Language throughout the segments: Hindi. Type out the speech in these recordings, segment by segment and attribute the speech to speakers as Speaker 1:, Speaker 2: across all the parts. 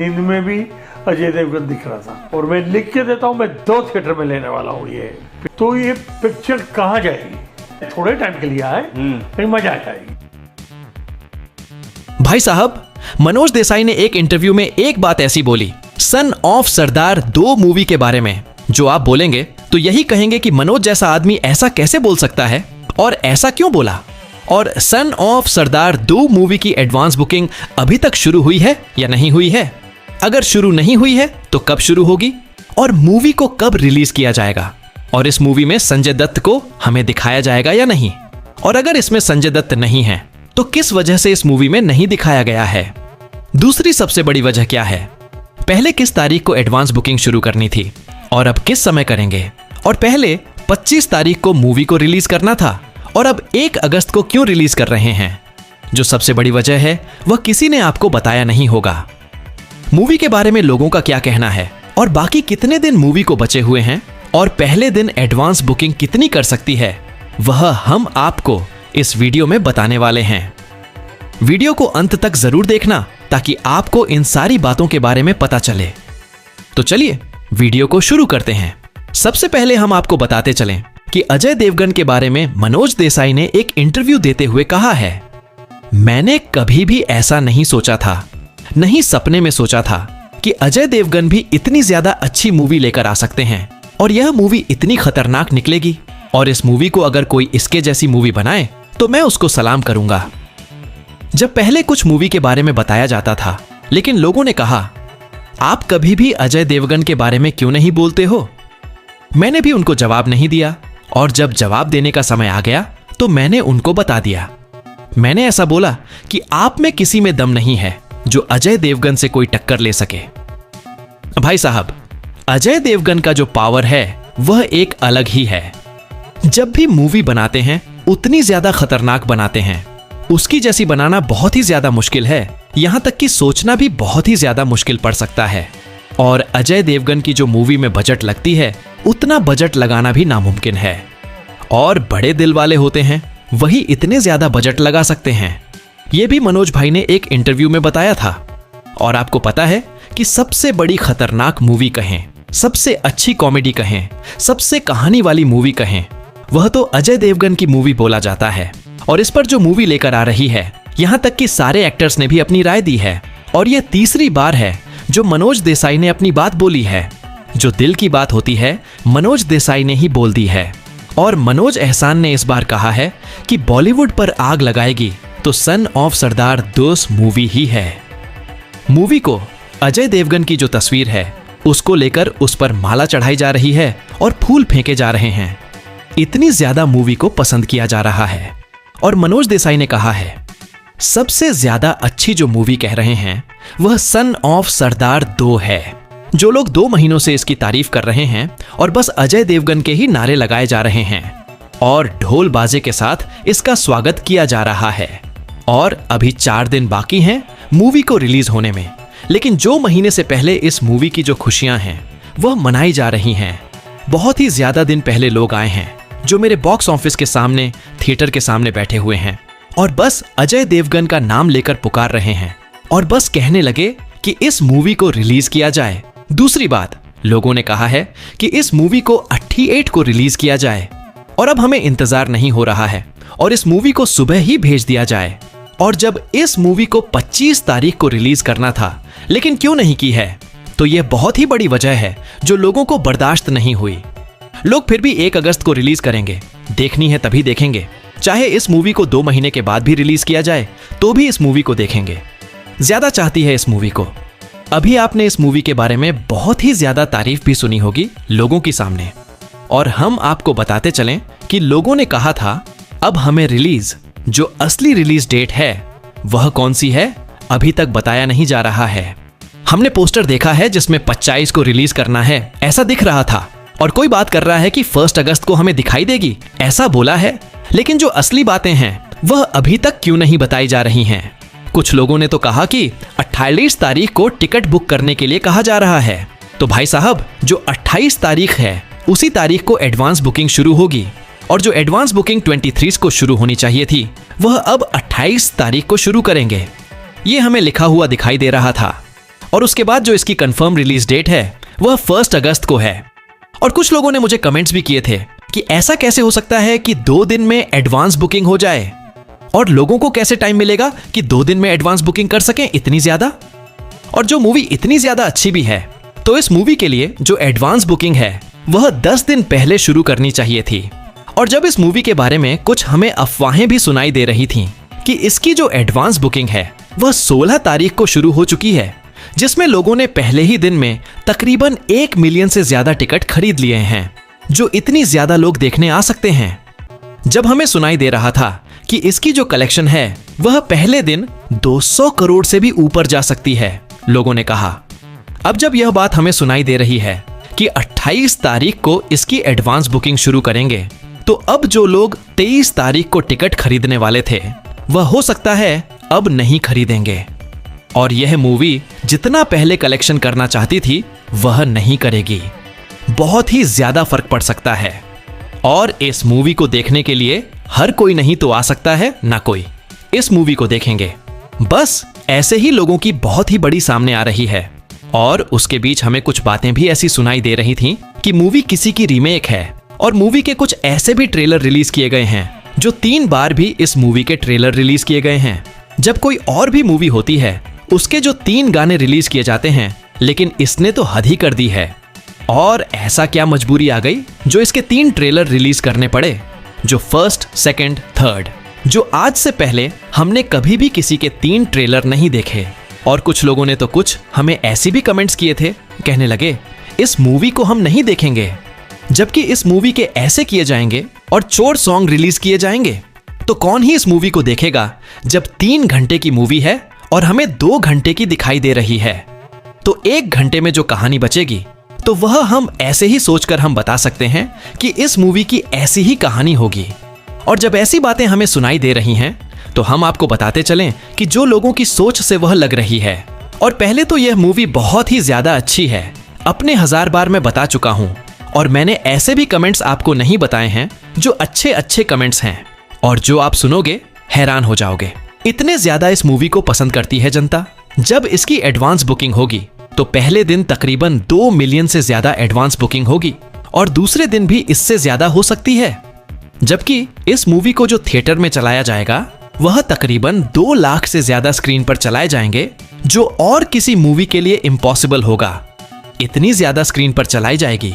Speaker 1: नींद में भी अजय देवगन दिख रहा था और मैं लिख के देता हूँ, मैं 2 थिएटर में लेने वाला हूँ ये। तो ये पिक्चर कहाँ जाएगी? थोड़े टाइम के लिए आए, लेकिन मजा आ जाएगी।
Speaker 2: भाई साहब, मनोज देसाई ने एक इंटरव्यू में एक बात ऐसी बोली सन ऑफ सरदार 2 मूवी के बारे में, जो आप बोलेंगे तो यही कहेंगे कि मनोज जैसा आदमी ऐसा कैसे बोल सकता है और ऐसा क्यों बोला। और सन ऑफ सरदार 2 मूवी की एडवांस बुकिंग अभी तक शुरू हुई है या नहीं हुई है? अगर शुरू नहीं हुई है तो कब शुरू होगी और मूवी को कब रिलीज किया जाएगा? और इस मूवी में संजय दत्त को हमें दिखाया जाएगा या नहीं? और अगर इसमें संजय दत्त नहीं है तो किस वजह से इस मूवी में नहीं दिखाया गया है? दूसरी सबसे बड़ी वजह क्या है? पहले किस तारीख को एडवांस बुकिंग शुरू करनी थी और अब किस समय करेंगे? और पहले 25 तारीख को मूवी को रिलीज करना था और अब 1 अगस्त को क्यों रिलीज कर रहे हैं? जो सबसे बड़ी वजह है वह किसी ने आपको बताया नहीं होगा। मूवी के बारे में लोगों का क्या कहना है और बाकी कितने दिन मूवी को बचे हुए हैं और पहले दिन एडवांस बुकिंग कितनी कर सकती है, वह हम आपको इस वीडियो में बताने वाले हैं। वीडियो को अंत तक जरूर देखना ताकि आपको इन सारी बातों के बारे में पता चले। तो चलिए वीडियो को शुरू करते हैं। सबसे पहले हम आपको बताते चलें कि अजय देवगन के बारे में मनोज देसाई ने एक इंटरव्यू देते हुए कहा है, मैंने कभी भी ऐसा नहीं सोचा था, नहीं सपने में सोचा था कि अजय देवगन भी इतनी ज्यादा अच्छी मूवी लेकर आ सकते हैं और यह मूवी इतनी खतरनाक निकलेगी और इस मूवी को अगर कोई इसके जैसी मूवी बनाए तो मैं उसको सलाम करूंगा। जब पहले कुछ मूवी के बारे में बताया जाता था, लेकिन लोगों ने कहा आप कभी भी अजय देवगन के बारे में क्यों नहीं बोलते हो? मैंने भी उनको जवाब नहीं दिया और जब जवाब देने का समय आ गया तो मैंने उनको बता दिया। मैंने ऐसा बोला कि आप में किसी में दम नहीं है जो अजय देवगन से कोई टक्कर ले सके। भाई साहब, अजय देवगन का जो पावर है वह एक अलग ही है। जब भी मूवी बनाते हैं उतनी ज्यादा खतरनाक बनाते हैं, उसकी जैसी बनाना बहुत ही ज्यादा मुश्किल है, यहां तक कि सोचना भी बहुत ही ज्यादा मुश्किल पड़ सकता है। और अजय देवगन की जो मूवी में बजट लगती है उतना बजट लगाना भी नामुमकिन है। और बड़े दिल वाले होते हैं वही इतने ज्यादा बजट लगा सकते हैं। यह भी मनोज भाई ने एक इंटरव्यू में बताया था। और आपको पता है कि सबसे बड़ी खतरनाक मूवी कहें, सबसे अच्छी कॉमेडी कहें, सबसे कहानी वाली मूवी कहें, वह तो अजय देवगन की मूवी बोला जाता है। और इस पर जो मूवी लेकर आ रही है, यहां तक कि सारे एक्टर्स ने भी अपनी राय दी है और यह तीसरी बार है जो मनोज देसाई ने अपनी बात बोली है। जो दिल की बात होती है मनोज देसाई ने ही बोल दी है। और मनोज एहसान ने इस बार कहा है कि बॉलीवुड पर आग लगाएगी तो सन ऑफ सरदार 2 मूवी ही है। मूवी को अजय देवगन की जो तस्वीर है उसको लेकर उस पर माला चढ़ाई जा रही है और फूल फेंके जा रहे हैं। इतनी ज्यादा मूवी को पसंद किया जा रहा है। और मनोज देसाई ने कहा है सबसे ज्यादा अच्छी जो मूवी कह रहे हैं वह सन ऑफ सरदार 2 है। जो लोग 2 महीनों से इसकी तारीफ कर रहे हैं और बस अजय देवगन के ही नारे लगाए जा रहे हैं और ढोल बाजे के साथ इसका स्वागत किया जा रहा है। और अभी 4 दिन बाकी हैं मूवी को रिलीज होने में, लेकिन जो महीने से पहले इस मूवी की जो खुशियां हैं वह मनाई जा रही हैं। बहुत ही ज्यादा दिन पहले लोग आए हैं जो मेरे बॉक्स ऑफिस के सामने, थिएटर के सामने बैठे हुए हैं और बस अजय देवगन का नाम लेकर पुकार रहे हैं और बस कहने लगे कि इस मूवी को रिलीज किया जाए। दूसरी बात, लोगों ने कहा है कि इस मूवी को 28 को रिलीज किया जाए और अब हमें इंतजार नहीं हो रहा है और इस मूवी को सुबह ही भेज दिया जाए। और जब इस मूवी को 25 तारीख को रिलीज करना था लेकिन क्यों नहीं की है, तो यह बहुत ही बड़ी वजह है जो लोगों को बर्दाश्त नहीं हुई। लोग फिर भी 1 अगस्त को रिलीज करेंगे, देखनी है तभी देखेंगे। चाहे इस मूवी को 2 महीने के बाद भी रिलीज किया जाए तो भी इस मूवी को देखेंगे। ज्यादा चाहती है इस मूवी को। अभी आपने इस मूवी के बारे में बहुत ही ज्यादा तारीफ भी सुनी होगी लोगों के सामने। और हम आपको बताते चलें कि लोगों ने कहा था अब हमें रिलीज, जो असली रिलीज डेट है वह कौन सी है अभी तक बताया नहीं जा रहा है। हमने पोस्टर देखा है जिसमें 25 को रिलीज करना है ऐसा दिख रहा था और कोई बात कर रहा है कि 1 अगस्त को हमें दिखाई देगी ऐसा बोला है, लेकिन जो असली बातें हैं वह अभी तक क्यों नहीं बताई जा रही हैं। कुछ लोगों ने तो कहा कि 28 तारीख को टिकट बुक करने के लिए कहा जा रहा है। तो भाई साहब, जो 28 तारीख है उसी तारीख को एडवांस बुकिंग शुरू होगी और जो एडवांस बुकिंग 23 को शुरू होनी चाहिए थी वह अब 28 तारीख को शुरू करेंगे। ये हमें लिखा हुआ दिखाई दे रहा था। और उसके बाद जो इसकी कंफर्म रिलीज डेट है वह 1 अगस्त को है। और कुछ लोगों ने मुझे कमेंट्स भी किए थे कि ऐसा कैसे हो सकता है कि 2 दिन में एडवांस बुकिंग हो जाए, और लोगों को कैसे टाइम मिलेगा कि 2 दिन में एडवांस बुकिंग कर सकें इतनी ज्यादा। और जो मूवी इतनी ज्यादा अच्छी भी है, तो इस मूवी के लिए जो एडवांस बुकिंग है वह 10 दिन पहले शुरू करनी चाहिए थी। और जब इस मूवी के बारे में कुछ हमें अफवाहें भी सुनाई दे रही थीं कि इसकी जो एडवांस बुकिंग है वह 16 तारीख को शुरू हो चुकी है, जिसमें लोगों ने पहले ही दिन में तकरीबन 1 मिलियन से ज्यादा टिकट खरीद लिए हैं, जो इतनी ज्यादा लोग देखने आ सकते हैं। जब हमें सुनाई दे रहा था कि इसकी जो कलेक्शन है वह पहले दिन 200 करोड़ से भी ऊपर जा सकती है, लोगों ने कहा। अब जब यह बात हमें सुनाई दे रही है कि 28 तारीख को इसकी एडवांस बुकिंग शुरू करेंगे, तो अब जो लोग 23 तारीख को टिकट खरीदने वाले थे वह हो सकता है अब नहीं खरीदेंगे, और यह मूवी जितना पहले कलेक्शन करना चाहती थी वह नहीं करेगी। बहुत ही ज्यादा फर्क पड़ सकता है, और इस मूवी को देखने के लिए हर कोई नहीं तो आ सकता है ना कोई इस मूवी को देखेंगे। बस ऐसे ही लोगों की बहुत ही बड़ी सामने आ रही है, और उसके बीच हमें कुछ बातें भी ऐसी सुनाई दे रही थीं कि मूवी किसी की रीमेक है, और मूवी के कुछ ऐसे भी ट्रेलर रिलीज किए गए हैं जो 3 बार भी इस मूवी के ट्रेलर रिलीज किए गए हैं। जब कोई और भी मूवी होती है उसके जो 3 गाने रिलीज किए जाते हैं, लेकिन इसने तो हद ही कर दी है। और ऐसा क्या मजबूरी आ गई जो इसके 3 ट्रेलर रिलीज करने पड़े, जो फर्स्ट, सेकंड, थर्ड, जो आज से पहले हमने कभी भी किसी के 3 ट्रेलर नहीं देखे। और कुछ लोगों ने तो कुछ हमें ऐसे भी कमेंट्स किए थे, कहने लगे इस मूवी को हम नहीं देखेंगे, जबकि इस मूवी के ऐसे किए जाएंगे और चोर सॉन्ग रिलीज किए जाएंगे, तो कौन ही इस मूवी को देखेगा जब 3 घंटे की मूवी है और हमें 2 घंटे की दिखाई दे रही है। तो 1 घंटे में जो कहानी बचेगी तो वह हम ऐसे ही सोचकर हम बता सकते हैं कि इस मूवी की ऐसी ही कहानी होगी। और जब ऐसी बातें हमें सुनाई दे रही हैं तो हम आपको बताते चलें कि जो लोगों की सोच से वह लग रही है। और पहले तो यह मूवी बहुत ही ज्यादा अच्छी है, अपने 1000 बार मैं बता चुका हूं, और मैंने ऐसे भी कमेंट्स आपको नहीं बताए हैं जो अच्छे अच्छे कमेंट्स हैं, और जो आप सुनोगे हैरान हो जाओगे। इतने ज्यादा इस मूवी को पसंद करती है जनता। जब इसकी एडवांस बुकिंग होगी तो पहले दिन तकरीबन 2 मिलियन से ज्यादा एडवांस बुकिंग होगी, और दूसरे दिन भी इससे ज्यादा हो सकती है। जबकि इस मूवी को जो थिएटर में चलाया जाएगा वह तकरीबन 2 लाख से ज्यादा स्क्रीन पर चलाए जाएंगे, जो और किसी मूवी के लिए इम्पॉसिबल होगा। इतनी ज्यादा स्क्रीन पर चलाई जाएगी,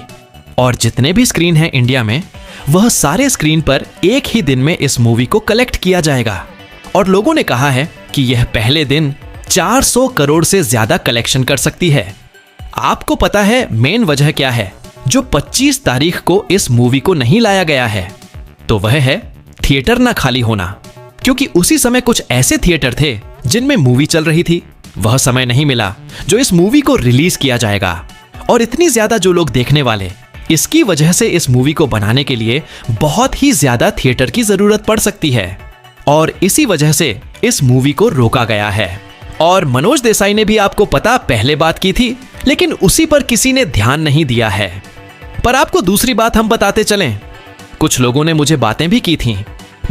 Speaker 2: और जितने भी स्क्रीन हैं इंडिया में वह सारे स्क्रीन पर एक ही दिन में इस मूवी को कलेक्ट किया जाएगा। और लोगों ने कहा है कि यह पहले दिन 400 करोड़ से ज्यादा कलेक्शन कर सकती है। आपको पता है मेन वजह क्या है जो 25 तारीख को इस मूवी को नहीं लाया गया है? तो वह है थिएटर ना खाली होना, क्योंकि उसी समय कुछ ऐसे थिएटर थे जिनमें मूवी चल रही थी, वह समय नहीं मिला जो इस मूवी को रिलीज किया जाएगा। और इतनी ज्यादा जो लोग देखने वाले, इसकी वजह से इस मूवी को बनाने के लिए बहुत ही ज्यादा थिएटर की जरूरत पड़ सकती है, और इसी वजह से इस मूवी को रोका गया है। और मनोज देसाई ने भी आपको पता पहले बात की थी, लेकिन उसी पर किसी ने ध्यान नहीं दिया है। पर आपको दूसरी बात हम बताते चलें। कुछ लोगों ने मुझे बातें भी की थीं,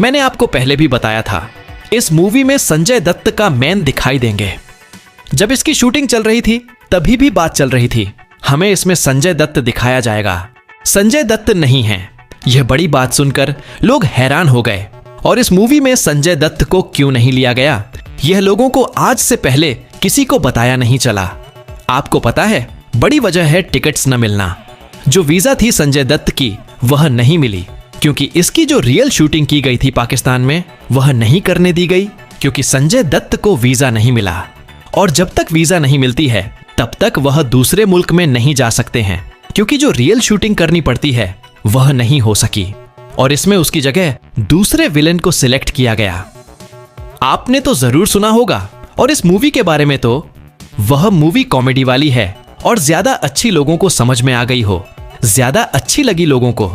Speaker 2: मैंने आपको पहले भी बताया था, इस मूवी में संजय दत्त का मैन दिखाई देंगे। जब इसकी शूटिंग चल रही थी तभी भी बात चल रही थी, हमें इसमें संजय दत्त दिखाया जाएगा। संजय दत्त नहीं है। यह बड़ी बात सुनकर लोग हैरान हो गए, और इस मूवी में संजय दत्त को क्यों नहीं लिया गया, यह लोगों को आज से पहले किसी को बताया नहीं चला। आपको पता है बड़ी वजह है टिकट्स न मिलना। जो वीजा थी संजय दत्त की वह नहीं मिली, क्योंकि इसकी जो रियल शूटिंग की गई थी पाकिस्तान में वह नहीं करने दी गई, क्योंकि संजय दत्त को वीजा नहीं मिला। और जब तक वीजा नहीं मिलती है तब तक वह दूसरे मुल्क में नहीं जा सकते हैं, क्योंकि जो रियल शूटिंग करनी पड़ती है वह नहीं हो सकी, और इसमें उसकी जगह दूसरे विलेन को सिलेक्ट किया गया। आपने तो जरूर सुना होगा, और इस मूवी के बारे में तो वह मूवी कॉमेडी वाली है और ज्यादा अच्छी लोगों को समझ में आ गई हो, ज्यादा अच्छी लगी लोगों को।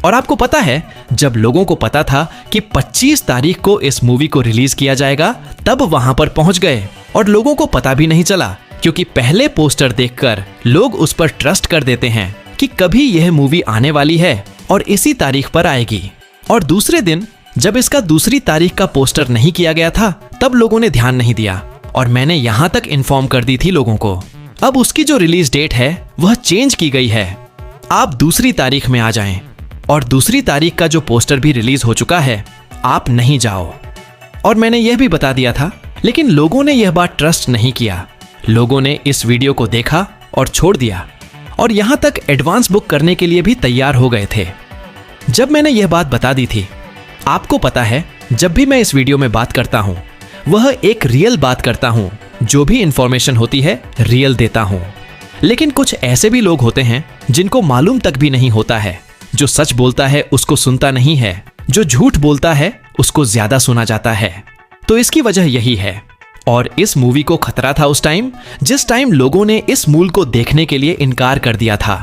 Speaker 2: और आपको पता है जब लोगों को पता था कि 25 तारीख को इस मूवी को रिलीज किया जाएगा तब वहां पर पहुंच गए, और लोगों को पता भी नहीं चला, क्योंकि पहले पोस्टर देखकर लोग उस पर ट्रस्ट कर देते हैं कि कभी यह मूवी आने वाली है और इसी तारीख पर आएगी। और दूसरे दिन जब इसका दूसरी तारीख का पोस्टर नहीं किया गया था तब लोगों ने ध्यान नहीं दिया, और मैंने यहां तक इन्फॉर्म कर दी थी लोगों को। अब उसकी जो रिलीज डेट है वह चेंज की गई है। आप दूसरी तारीख में आ जाएं और दूसरी तारीख का जो पोस्टर भी रिलीज हो चुका है, आप नहीं जाओ। और मैंने यह भी बता दिया था, लेकिन लोगों ने यह बात ट्रस्ट नहीं किया। लोगों ने इस वीडियो को देखा और छोड़ दिया और यहां तक एडवांस बुक करने के लिए भी तैयार हो गए थे। जब मैंने यह बात बता दी थी, आपको पता है जब भी मैं इस वीडियो में बात करता हूं वह एक रियल बात करता हूं, जो भी इंफॉर्मेशन होती है रियल देता हूं। लेकिन कुछ ऐसे भी लोग होते हैं जिनको मालूम तक भी नहीं होता है, जो सच बोलता है उसको सुनता नहीं है, जो झूठ बोलता है उसको ज्यादा सुना जाता है। तो इसकी वजह यही है। और इस मूवी को खतरा था उस टाइम जिस टाइम लोगों ने इस मूल को देखने के लिए इनकार कर दिया था।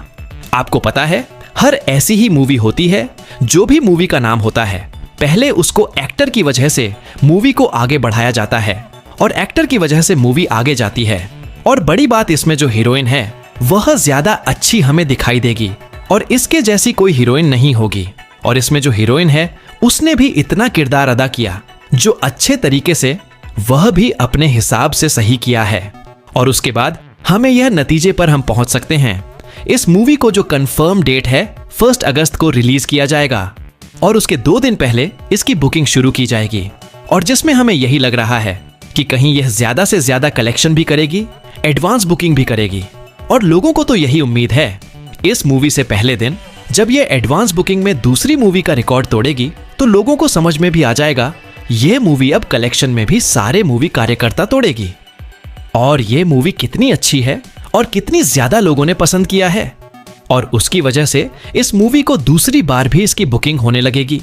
Speaker 2: आपको पता है, हर ऐसी ही मूवी होती है, जो भी मूवी का नाम होता है पहले उसको एक्टर की वजह से मूवी को आगे बढ़ाया जाता है और एक्टर की वजह से मूवी आगे जाती है। और बड़ी बात इसमें जो हीरोइन है वह ज्यादा अच्छी हमें दिखाई देगी और इसके जैसी कोई हीरोइन नहीं होगी। और इसमें जो हीरोइन है उसने भी इतना किरदार अदा किया जो अच्छे तरीके से, वह भी अपने हिसाब से सही किया है। और उसके बाद हमें यह नतीजे पर हम पहुंच सकते हैं। इस मूवी को जो कंफर्म डेट है 1 अगस्त को रिलीज किया जाएगा और उसके 2 दिन पहले इसकी बुकिंग शुरू की जाएगी। और जिसमें हमें यही लग रहा है कि कहीं यह ज्यादा से ज्यादा कलेक्शन भी करेगी, एडवांस बुकिंग भी करेगी। और लोगों को तो यही उम्मीद है, इस मूवी से पहले दिन जब यह एडवांस बुकिंग में दूसरी मूवी का रिकॉर्ड तोड़ेगी तो लोगों को समझ में भी आ जाएगा यह मूवी अब कलेक्शन में भी सारे मूवी कार्यकर्ता तोड़ेगी। और यह मूवी कितनी अच्छी है और कितनी ज्यादा लोगों ने पसंद किया है। और उसकी वजह से इस मूवी को दूसरी बार भी इसकी बुकिंग होने लगेगी।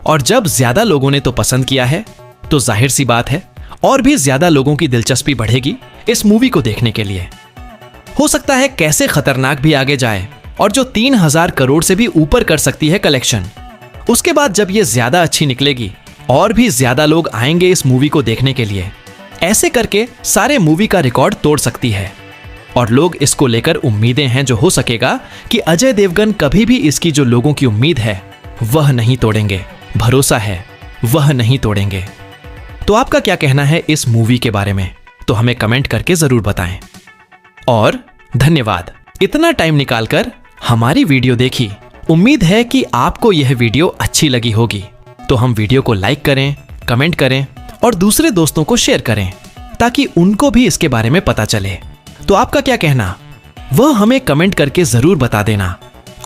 Speaker 2: और जब ज्यादा लोगों ने तो पसंद किया है तो जाहिर सी बात है और भी ज्यादा लोगों की दिलचस्पी बढ़ेगी इस मूवी को देखने के लिए। हो सकता है कैसे खतरनाक भी आगे जाए और जो 3000 करोड़ से भी ऊपर कर सकती है कलेक्शन। उसके बाद जब ये ज्यादा अच्छी निकलेगी और भी ज्यादा लोग आएंगे इस मूवी को देखने के लिए। ऐसे करके सारे मूवी का रिकॉर्ड तोड़ सकती है। और लोग इसको लेकर उम्मीदें हैं जो हो सकेगा कि अजय देवगन कभी भी इसकी जो लोगों की उम्मीद है वह नहीं तोड़ेंगे। भरोसा है वह नहीं तोड़ेंगे। तो आपका क्या कहना है इस मूवी के बारे में, तो हमें कमेंट करके जरूर बताएं। और धन्यवाद इतना टाइम निकालकर हमारी वीडियो देखी। उम्मीद है कि आपको यह वीडियो अच्छी लगी होगी। तो हम वीडियो को लाइक करें, कमेंट करें और दूसरे दोस्तों को शेयर करें ताकि उनको भी इसके बारे में पता चले। तो आपका क्या कहना वह हमें कमेंट करके जरूर बता देना।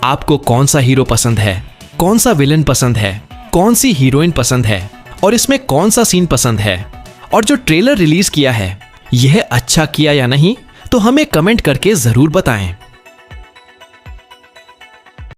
Speaker 2: आपको कौन सा हीरो पसंद है, कौन सा विलन पसंद है, कौन सी हीरोइन पसंद है और इसमें कौन सा सीन पसंद है, और जो ट्रेलर रिलीज किया है यह अच्छा किया या नहीं, तो हमें कमेंट करके जरूर बताएं।